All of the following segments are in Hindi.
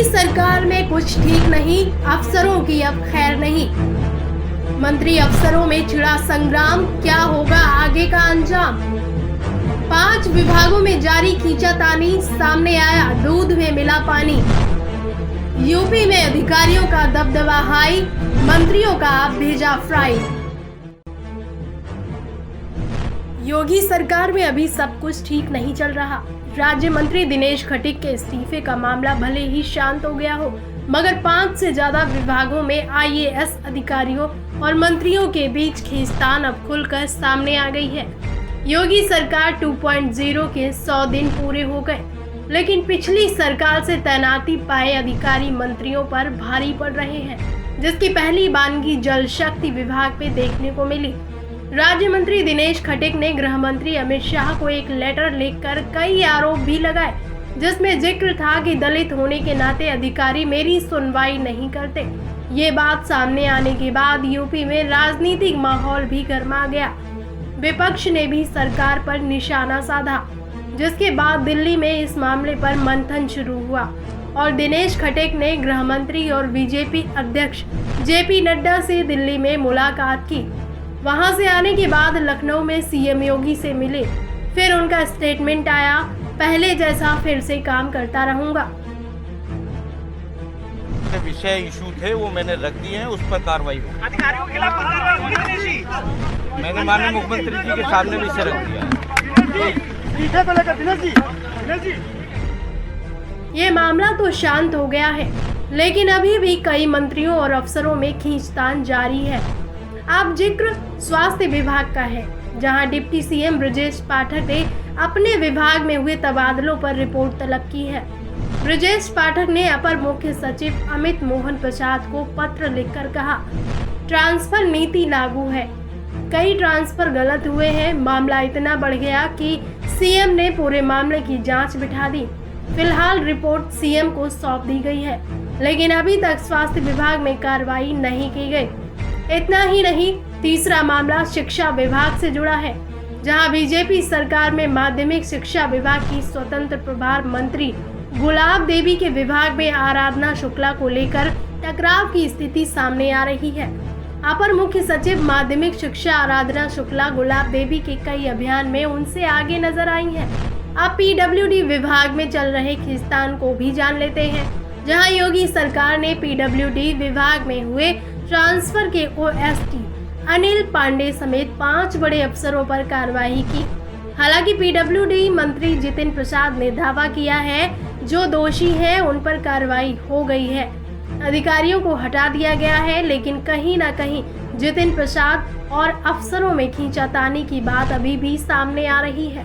योगी सरकार में कुछ ठीक नहीं, अफसरों की अब खैर नहीं। मंत्री अफसरों में छिड़ा संग्राम, क्या होगा आगे का अंजाम। 5 विभागों में जारी खींचातानी, सामने आया दूध में मिला पानी। यूपी में अधिकारियों का दबदबा हाई, मंत्रियों का भेजा फ्राई। योगी सरकार में अभी सब कुछ ठीक नहीं चल रहा। राज्य मंत्री दिनेश खटीक के इस्तीफे का मामला भले ही शांत हो गया हो, मगर 5 से ज्यादा विभागों में IAS अधिकारियों और मंत्रियों के बीच खींचतान अब खुलकर सामने आ गई है। योगी सरकार 2.0 के 100 दिन पूरे हो गए, लेकिन पिछली सरकार से तैनाती पाए अधिकारी मंत्रियों पर भारी पड़ रहे हैं, जिसकी पहली बानगी जल शक्ति विभाग पे देखने को मिली। राज्य मंत्री दिनेश खटीक ने गृह मंत्री अमित शाह को एक लेटर लिखकर कई आरोप भी लगाए, जिसमें जिक्र था कि दलित होने के नाते अधिकारी मेरी सुनवाई नहीं करते। ये बात सामने आने के बाद यूपी में राजनीतिक माहौल भी गर्मा गया। विपक्ष ने भी सरकार पर निशाना साधा, जिसके बाद दिल्ली में इस मामले पर मंथन शुरू हुआ और दिनेश खटीक ने गृह मंत्री और बीजेपी अध्यक्ष JP नड्डा से दिल्ली में मुलाकात की। वहां से आने के बाद लखनऊ में CM योगी से मिले। फिर उनका स्टेटमेंट आया, पहले जैसा फिर से काम करता रहूंगा। विषय इशू थे वो मैंने रख दिए हैं, उस पर कार्रवाई हो। अधिकारियों के खिलाफ कार्रवाई होगी। मैंने माननीय मुख्यमंत्री जी के सामने भी इसे रख दिया। ये मामला तो शांत हो गया है, लेकिन अभी भी कई मंत्रियों और अफसरों में खींचतान जारी है। अब जिक्र स्वास्थ्य विभाग का है, जहां डिप्टी CM ब्रजेश पाठक ने अपने विभाग में हुए तबादलों पर रिपोर्ट तलब की है। ब्रजेश पाठक ने अपर मुख्य सचिव अमित मोहन प्रसाद को पत्र लिखकर कहा, ट्रांसफर नीति लागू है, कई ट्रांसफर गलत हुए हैं। मामला इतना बढ़ गया कि CM ने पूरे मामले की जांच बिठा दी। फिलहाल रिपोर्ट CM को सौंप दी गई है, लेकिन अभी तक स्वास्थ्य विभाग में कार्रवाई नहीं की गई। इतना ही नहीं, तीसरा मामला शिक्षा विभाग से जुड़ा है, जहां बीजेपी सरकार में माध्यमिक शिक्षा विभाग की स्वतंत्र प्रभार मंत्री गुलाब देवी के विभाग में आराधना शुक्ला को लेकर टकराव की स्थिति सामने आ रही है। अपर मुख्य सचिव माध्यमिक शिक्षा आराधना शुक्ला गुलाब देवी के कई अभियान में उनसे आगे नजर आई हैं। अब PWD विभाग में चल रहे खींचतान को भी जान लेते हैं, जहां योगी सरकार ने PWD विभाग में हुए ट्रांसफर के OST अनिल पांडे समेत 5 बड़े अफसरों पर कार्रवाई की। हालांकि PWD मंत्री जितिन प्रसाद ने दावा किया है, जो दोषी हैं उन पर कार्रवाई हो गई है, अधिकारियों को हटा दिया गया है, लेकिन कहीं न कहीं जितिन प्रसाद और अफसरों में खींचातानी की बात अभी भी सामने आ रही है।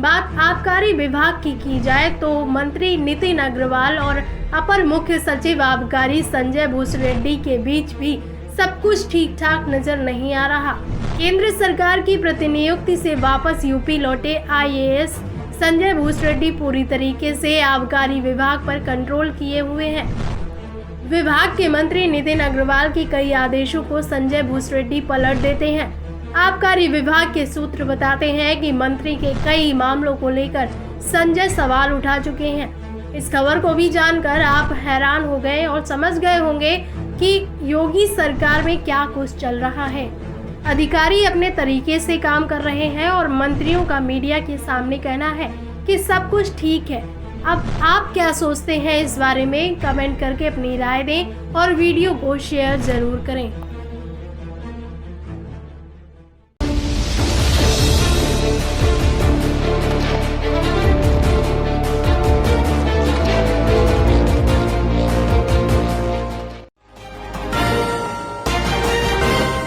बात आबकारी विभाग की जाए तो मंत्री नितिन अग्रवाल और अपर मुख्य सचिव आबकारी संजय भूसरेड्डी के बीच भी सब कुछ ठीक ठाक नजर नहीं आ रहा। केंद्र सरकार की प्रतिनियुक्ति से वापस यूपी लौटे IAS संजय भूसरेड्डी पूरी तरीके से आबकारी विभाग पर कंट्रोल किए हुए हैं। विभाग के मंत्री नितिन अग्रवाल की कई आदेशों को संजय भूसरेड्डी पलट देते हैं। आबकारी विभाग के सूत्र बताते हैं कि मंत्री के कई मामलों को लेकर संजय सवाल उठा चुके हैं। इस खबर को भी जानकर आप हैरान हो गए और समझ गए होंगे कि योगी सरकार में क्या कुछ चल रहा है। अधिकारी अपने तरीके से काम कर रहे हैं और मंत्रियों का मीडिया के सामने कहना है कि सब कुछ ठीक है। अब आप क्या सोचते हैं इस बारे में? कमेंट करके अपनी राय दें और वीडियो को शेयर जरूर करें।